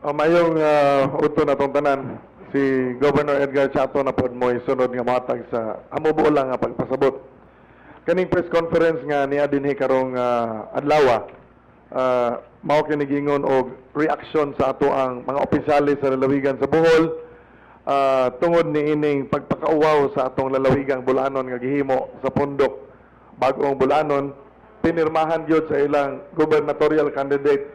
Mayong uto na tong tanan, si Governor Edgar Chato na pod mo sunod nga matag sa amubuo lang nga pagpasabot. Kaning press conference nga niya dinhi karong adlaw, mao kini gingon og reaction sa ato ang mga opisyales sa lalawigan sa Bohol tungod ni ining pagpakauwaw sa atong lalawigang Bulanon nga gihimo sa pundok bag-ong Bulanon, pinirmahan gyud sa ilang gubernatorial candidate,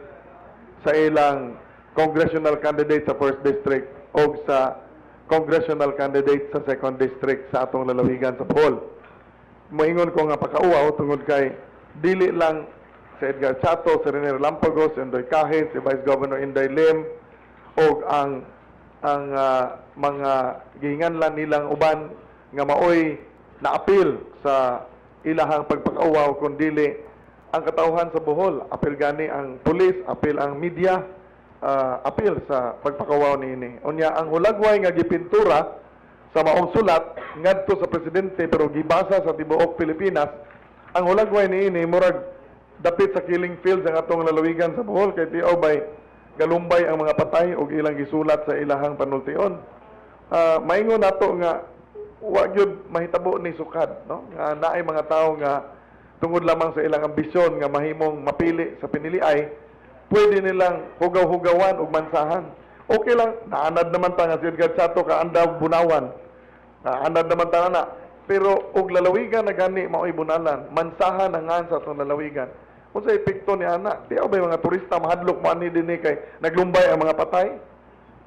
sa ilang congressional candidate sa 1st District o sa congressional candidate sa 2nd District sa atong lalawigan sa Bohol. Moingon ko nga pakauaw tungod kay dili lang si Edgar Chato, si Rene Lampagos, si Indoy Kahit, si Vice Governor Inday Lim o ang mga gihinganlan nilang uban nga maoy na-appeal sa ilahang pagpakauaw kundi ang katauhan sa Bohol, apil gani ang pulis, apil ang media, apil sa pagpakawaw niini. Unya ang hulagway nga gipintura sa maong sulat ngadto sa presidente pero gibasa sa tibuok Pilipinas, ang hulagway niini murag dapit sa killing fields ang atong lalawigan sa Bohol kay tiaw bay galumbay ang mga patay ug ilang gisulat sa ilahang panultion. Maingon nato nga wa gyud mahitabo ni sukad, no? Nga naay mga tawo nga tungod lamang sa ilang ambisyon nga mahimong mapili sa piniliay, pwede nilang hugaw-hugawan ug mansahan. Okay lang, naanad naman ta nga si Edgar Chato ka andaw bunawan. Naanad naman ta na. Pero og lalawigan na gani mao'y bunalan, mansahan na nga sa atong lalawigan. Kung sa epekto ni ana, tiyaw ba mga turista mahadlok mo ani dinhi kay naglumbay ang mga patay?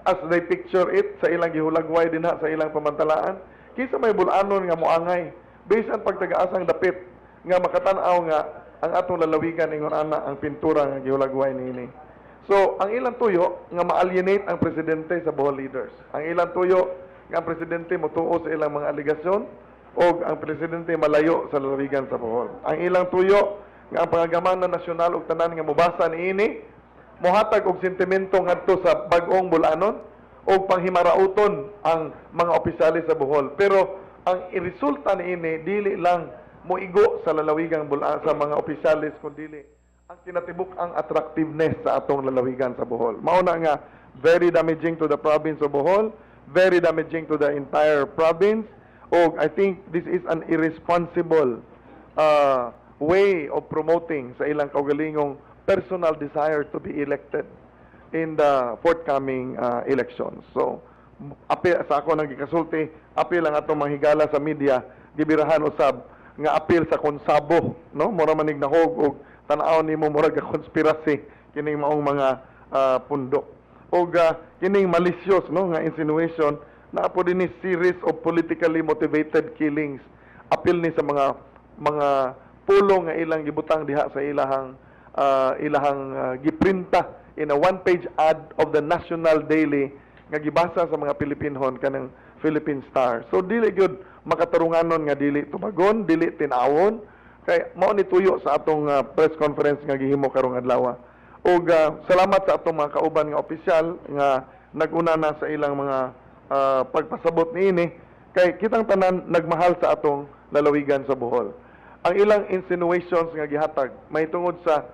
As they picture it sa ilang gihulagway dinha sa ilang pamantalaan, kisa may bulanon nga moangay. Bisan pagtagaasang dapit nga makatan-aw nga ang atong lalawigan ingon ana ang pintura nga gihulagway niini. So, ang ilang tuyo nga ma-alienate ang presidente sa Bohol leaders. Ang ilang tuyo nga ang presidente motuo sa ilang mga aligasyon o ang presidente malayo sa lalawigan sa Bohol. Ang ilang tuyo nga ang pangagamanan nasyonal ug tanan nga mobasa niini mohatag og sentimento ngadto sa bag-ong Bulanon o panghimarauton ang mga opisyales sa Bohol. Pero ang resulta niini dili lang moigo sa lalawigang Bulanon sa mga opisyalis kundi ang kinatibuk ang attractiveness sa atong lalawigan sa Bohol. Mao na nga very damaging to the province of Bohol, very damaging to the entire province. Og I think this is an irresponsible way of promoting sa ilang kaugalingong personal desire to be elected in the forthcoming elections. So apil sa ako nang gikasulti, apil ang atong manghigala sa media gibirahan usab nga apil sa konsabo, no? Mura manig nahog og tan-aw nimo mura ka conspiracy kining maong mga pundok. Og kining malicious, no, nga insinuation na po din ni series of politically motivated killings. Apil ni sa mga pulong nga ilang gibutang diha sa ilahang giprinta in a one-page ad of the National Daily nga gibasa sa mga Pilipinhon kanang Philippine Star. So dili gyud makatarunganon nga dili tubagon, dili tinawon kay mao ni tuyo sa atong press conference nga gihimo karong adlaw. Og salamat sa atong mga kauban nga opisyal nga naguna na sa ilang mga pagpasabot niini kay kitang tanan nagmahal sa atong lalawigan sa Bohol. Ang ilang insinuations nga gihatag may tungod sa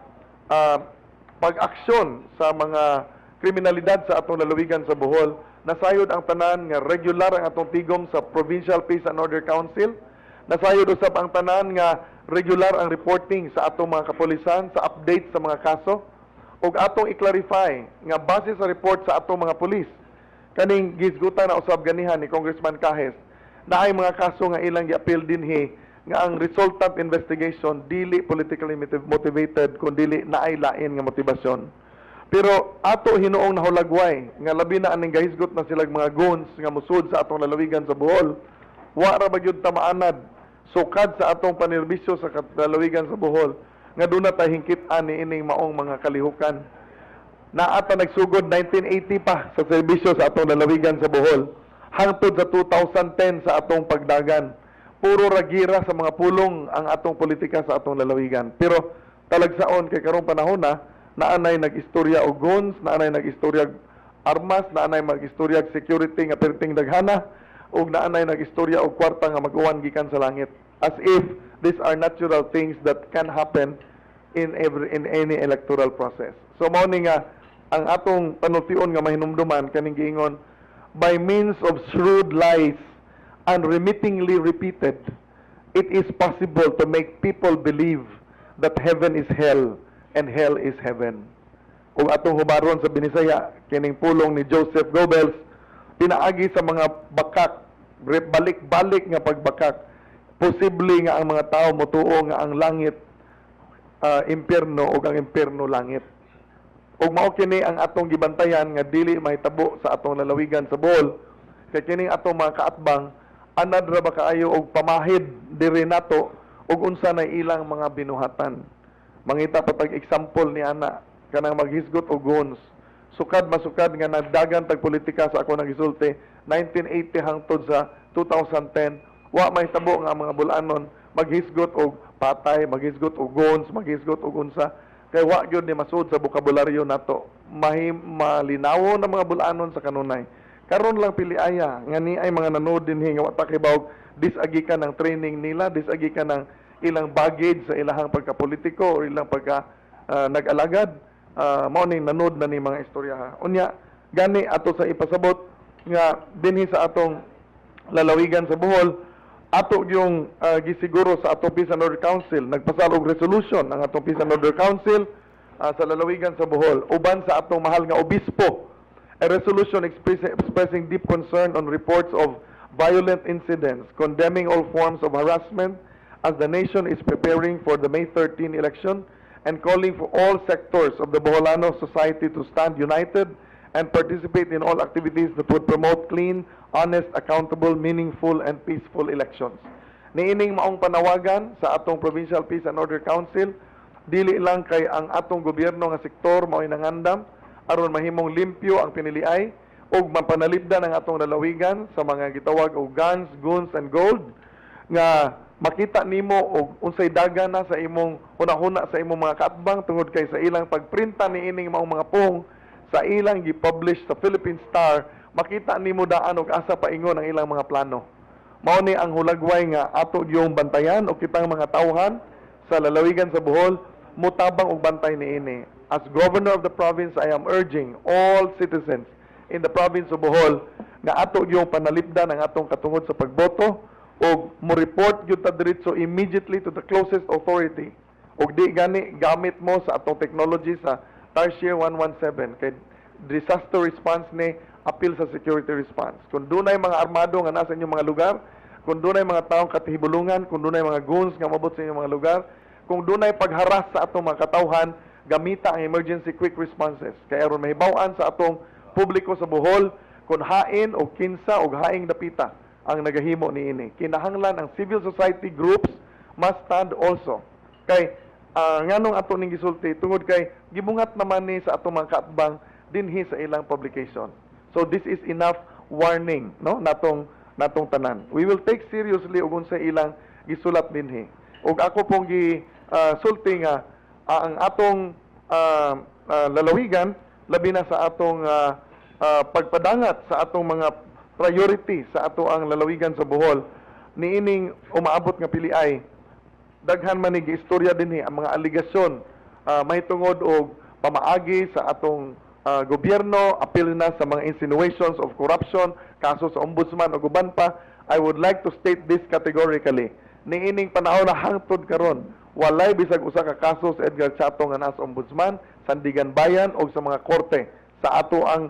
pag-aksyon sa mga kriminalidad sa atong lalawigan sa Bohol, nasayod ang tanan nga regular ang atong tigom sa Provincial Peace and Order Council, nasayod usab ang tanan nga regular ang reporting sa atong mga kapulisan sa update sa mga kaso, ug atong i-clarify nga base sa report sa atong mga pulis, kaning gisgutan na usab ganihan ni Congressman Cajes, na ay mga kaso nga ilang gi-appeal dinhi nga ang resultant investigation dili politically motivated kundi dili naay lain nga motibasyon. Pero ato hinuong nahulagway nga labi na aning gahisgot na silang mga goons nga musud sa atong lalawigan sa Bohol, wa ra ba gyud ta maanad sukad sa atong panerbisyo sa lalawigan sa Bohol nga duna ta hingkit-an ni ining maong mga kalihukan. Naata nagsugod 1980 pa sa serbisyo sa atong lalawigan sa Bohol hangtod sa 2010 sa atong pagdagan. Puro ragira sa mga pulong ang atong politika sa atong lalawigan. Pero talagsaon kay karong panahon na naanay nag-istorya og guns, naanay nag-istorya og armas, naanay mag-istorya og security nga perting daghana, ug naanay nag-istorya og kwarta nga mag-uwan gikan sa langit. As if these are natural things that can happen in any electoral process. So mao ni nga ang atong panultion nga mahinumduman kaning giingon, by means of shrewd lies unremittingly repeated, it is possible to make people believe that heaven is hell and hell is heaven. Kung atong hubaron sa Binisaya, kining pulong ni Joseph Goebbels, pinaagi sa mga bakak, balik-balik nga pagbakak, posible nga ang mga tao motuo nga ang langit impyerno o ang impyerno langit. Ug mao kini ang atong gibantayan nga dili mahitabo sa atong lalawigan sa Bohol, kay kining atong mga kaatbang anad ra ba kaayo og pamahid diri nato ug unsa na ilang mga binuhatan. Mangita pa tag example ni ana kanang maghisgot og guns. Sukad masukad nga nagdagan tag politika sa ako nagisulti 1980 hangtod sa 2010, wa mahitabo nga ang mga bulanon maghisgot og patay, maghisgot og guns, maghisgot og unsa. Kay wa gyud ni masud sa bokabularyo nato. Malinawo na mga bulanon sa kanunay. Karon lang piliaya nga ni ay mga nanood dinhi nga wa ta kibawog disagi ka ng training nila, disagi ka ng ilang baggage sa ilahang pagkapolitiko o ilang pagka nag-alagad. Mao ning nanood na ni mga istorya. Unya gani ato sa ipasabot nga dinhi sa atong lalawigan sa Bohol, ato yung gisiguro sa atong Peace and Order Council, nagpasal og resolution ang atong Peace and Order Council sa lalawigan sa Bohol, uban sa atong mahal nga obispo, a resolution expressing deep concern on reports of violent incidents, condemning all forms of harassment as the nation is preparing for the May 13 election, and calling for all sectors of the Boholano society to stand united and participate in all activities that would promote clean, honest, accountable, meaningful, and peaceful elections. Niining maong panawagan sa atong Provincial Peace and Order Council, dili lang kay ang atong gobyerno nga sektor mao'y nangandam aron mahimong limpyo ang piniliay ug mapanalipdan ang atong lalawigan sa mga gitawag og guns, guns, and gold nga makita nimo og unsay dagan na sa imong hunahuna sa imong mga kaatbang tungod kay sa ilang pagprinta niining maong mga pong sa ilang gi-publish sa Philippine Star, makita nimo daan og asa paingon ang ilang mga plano. Mao ni ang hulagway nga ato yung bantayan o kitang mga tawhan sa lalawigan sa Bohol mutabang og bantay niini. As governor of the province, I am urging all citizens in the province of Bohol nga ato yung panalipdan ang atong katungod sa pagboto o mo report gyud ta diretso immediately to the closest authority. Og di gani gamit mo sa atong technology sa Tarsier 117 kay disaster response ni appeal sa security response. Kung dunay mga armado nga nasa inyong mga lugar, kung dunay mga taong katihibulungan, kung dunay mga goons nga mabot sa inyong mga lugar, kung dunay pagharas sa atong mga katawhan, gamita ang emergency quick responses. Kaya aron mahibaw-an sa atong publiko sa Bohol kung hain o kinsa o haing dapita ang nagahimo niini. Kinahanglan ang civil society groups must stand also. Kay nganong ato ning gisulti tungod kay gibungat naman ni sa atong mga kaatbang dinhi sa ilang publication. So this is enough warning no natong tanan. We will take seriously og unsay ilang gisulat dinhi. Ug ako pong sulti nga ang atong lalawigan labi na sa atong pagpadangat sa atong mga priority sa ato ang lalawigan sa Bohol niining umaabot nga piliay daghan man ni giistorya dinhi ang mga aligasyon mahitungod og pamaagi sa atong gobyerno, apil na sa mga insinuations of corruption, kaso sa ombudsman o uban pa. I would like to state this categorically. Niining panahon na hangtod karon, walay bisag usa ka kaso sa Edgar Chato nga nasa ombudsman, Sandigan Bayan o sa mga korte sa ato ang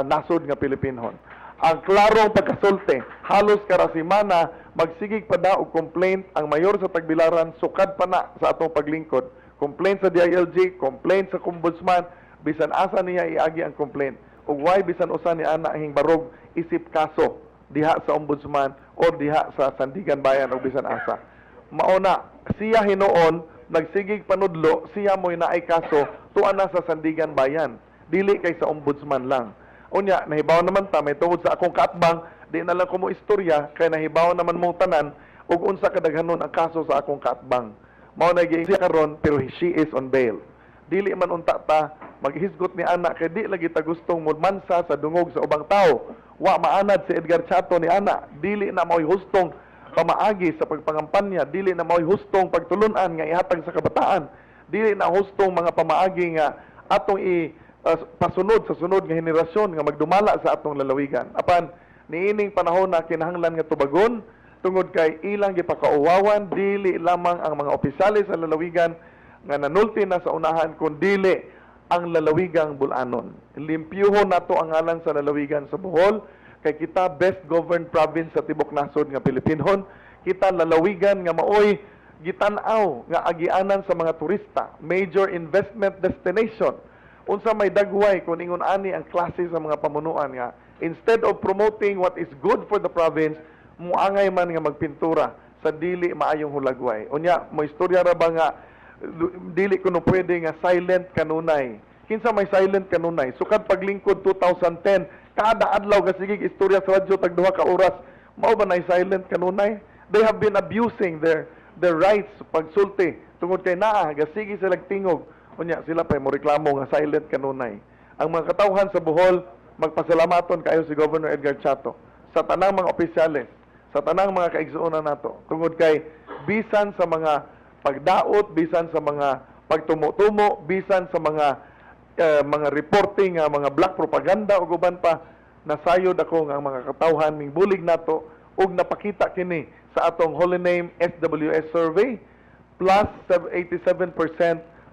nasod nga Pilipinhon. Ang klarong pagkasulti, halos karasimana, magsigig pa na og complaint ang mayor sa Tagbilaran, sukad pa na sa atong paglingkod. Complaint sa DILG, complaint sa ombudsman, bisan asa niya iagi ang complaint. Ug why bisan usa ni ana hing barog isip kaso diha sa ombudsman o diha sa Sandigan Bayan o bisan asa. Mauna, siya hinuon, nagsigig panudlo, siya mo'y naay kaso, tuan na sa Sandigan Bayan. Dili kay sa ombudsman lang. Unya, nahibaw naman ta, may tungod sa akong kaatbang, di na lang ko mo istorya, kay nahibaw naman mong tanan, ug unsa kadaghanon ang kaso sa akong kaatbang. Mao na siya karon, pero she is on bail. Dili man unta ta, maghisgot ni ana, kay di lagi ta gustong mumansa sa dungog sa ubang tao. Wa maanad si Edgar Chato ni ana, dili na mao'y hustong pamaagi sa pagpangampanya, dili na mao'y hustong pagtulunan nga ihatag sa kabataan, dili na hustong mga pamaagi nga atong pasunod sa sunod nga henerasyon nga magdumala sa atong lalawigan. Apan niining panahon na kinahanglan nga tubagon tungod kay ilang gipakauwawan dili lamang ang mga opisyales sa lalawigan nga nanulti na sa unahan kun dili ang lalawigang Bulanon. Limpyuhon nato ang ngalan sa lalawigan sa Bohol kay kita best governed province sa tibok nasod nga Pilipinon. Kita lalawigan nga maoy gitan-aw nga agianan sa mga turista, major investment destination. Unsa may dagway kung ingon ani ang klase sa mga pamunuan nga instead of promoting what is good for the province, muangay man nga magpintura sa dili maayong hulagway. Unya, mo istorya ra ba nga dili kuno pwede nga silent kanunay. Kinsa may silent kanunay? Sukad paglingkod 2010, kada adlaw ka sige istorya sa radyo tag duha ka oras, mao ba nay silent kanunay? They have been abusing their rights pagsulti tungod kay naa gasigi sila tingog. Unya sila pa mo reklamo nga silent kanunay. Ang mga katawhan sa Bohol magpasalamaton kayo si Governor Edgar Chato sa tanang mga opisyales, sa tanang mga kaigsuonan nato tungod kay bisan sa mga pagdaot, bisan sa mga pagtumo-tumo, bisan sa mga reporting nga mga black propaganda o guban pa, nasayod ako nga ang mga katawhan ning bulig nato ug napakita kini sa atong Holy Name SWS survey plus 87%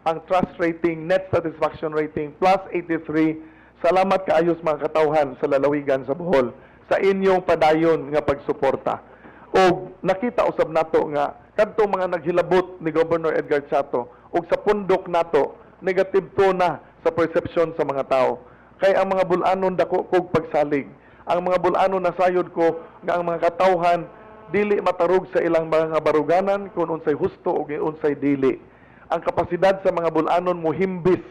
ang trust rating, net satisfaction rating plus 83. Salamat kaayos mga katawhan sa lalawigan sa Bohol sa inyong padayon nga pagsuporta. O nakita usab nato nga kadto mga naghilabot ni Governor Edgar Chato ug sa pundok nato negative to na sa perception sa mga tao. Kay ang mga Bulanon dako kog pagsalig. Ang mga Bulanon nasayod ko nga ang mga katawhan dili matarog sa ilang mga baruganan kung unsay husto o unsay dili. Ang kapasidad sa mga Bulanon muhimbis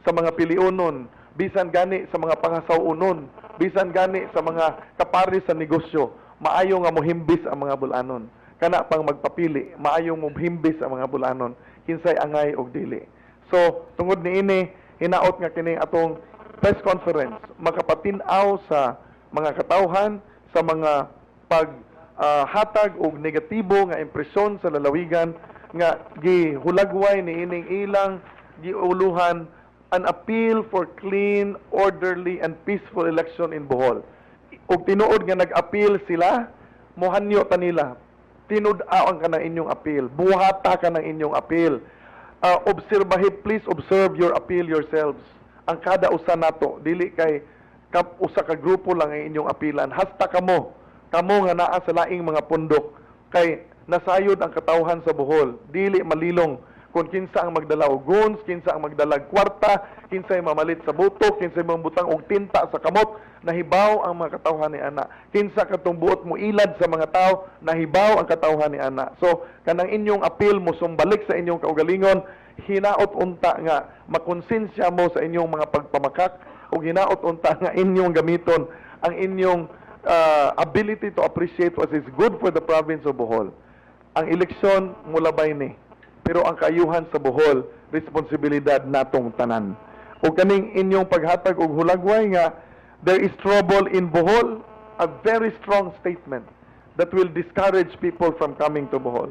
sa mga pilionon, bisan gani sa mga pangasawunon, bisan gani sa mga kapari sa negosyo, maayo nga muhimbis ang mga Bulanon. Kana pang magpapili, maayong muhimbis ang mga Bulanon, kinsay angay og dili. So, tungod niini, hinaot nga kini atong press conference, makapatin-aw sa mga katawhan, sa mga hatag og negatibo nga impresyon sa lalawigan nga gihulagway ni ining ilang giuluhan an appeal for clean, orderly and peaceful election in Bohol. Ug tinuod nga nag-appeal sila, mohanyo ta nila. Tinud-aon ka ng inyong appeal. Buhata ka ng inyong appeal. Please observe your appeal yourselves. Ang kada usa nato, dili kay usa ka grupo lang ang inyong apilan. Hasta kamo nga naa sa laing mga pundok kay nasayod ang katawhan sa Bohol, dili malilong kung kinsa ang magdala og guns, kinsa ang magdala og kwarta, kinsa ang mamalit sa butok, kinsa ang mambutang og tinta sa kamot, nahibaw ang mga katawhan ni ana. Kinsa katong buot mo ilad sa mga tao, nahibaw ang katawhan ni ana. So kanang inyong appeal mo sumbalik sa inyong kaugalingon, hinaot unta nga makonsensya mo sa inyong mga pagpamakak ug hinaot unta nga inyong gamiton ang inyong ability to appreciate what is good for the province of Bohol. Ang eleksyon mulabay ni, pero ang kaayuhan sa Bohol responsibilidad natong tanan. O kaning inyong paghatag og hulagway nga there is trouble in Bohol, a very strong statement that will discourage people from coming to Bohol.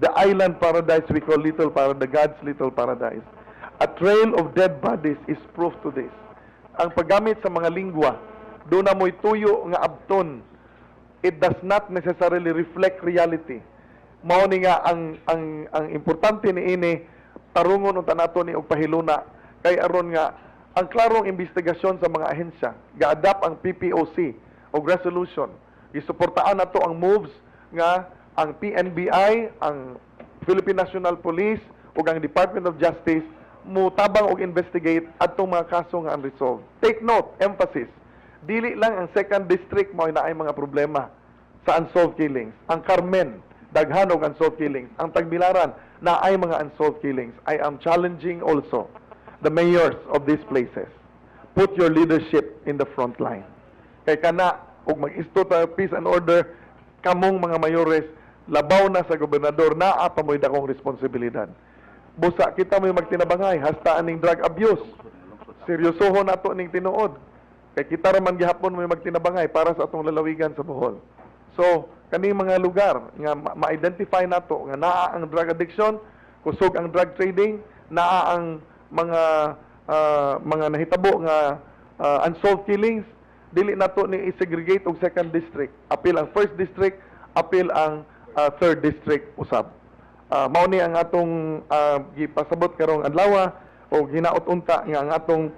The island paradise we call Little Paradise, God's Little Paradise. A trail of dead bodies is proof to this. Ang paggamit sa mga lingwa, doon na mo'y tuyo nga abton, it does not necessarily reflect reality. Mao ni nga ang importante ni ini tarungon unta nato ni og pahiluna kay aron nga ang klarong investigasyon sa mga ahensya ga-adapt ang PPOC og resolution. Gisuportaan nato ang moves nga ang PNBI, ang Philippine National Police ug ang Department of Justice mutabang og investigate adtong mga kaso nga unresolved. Take note, emphasis. Dili lang ang 2nd District mao na ay mga problema sa unsolved killings. Ang Carmen, daghan og unsolved killings. Ang Tagbilaran, na ay mga unsolved killings. I am challenging also the mayors of these places. Put your leadership in the front line. Kay kana, ug mag-isto tayo peace and order, kamong mga mayores, labaw na sa gobernador, naa pa mo'y dakong responsibilidad. Busa, kita mo'y magtinabangay, hasta aning drug abuse. Seryosoho nato ning tinuod. Kay kita raman gihapon mo'y magtinabangay para sa atong lalawigan sa Bohol. So, kaning mga lugar nga ma-identify nato nga naa ang drug addiction, kusog ang drug trading, naa ang mga mga nahitabo nga unsolved killings, dili nato ni i-segregate og second district. Appeal ang first district, appeal ang third district usab. Mao ni ang atong gipasabot karong adlaw o ginaot unta nga ang atong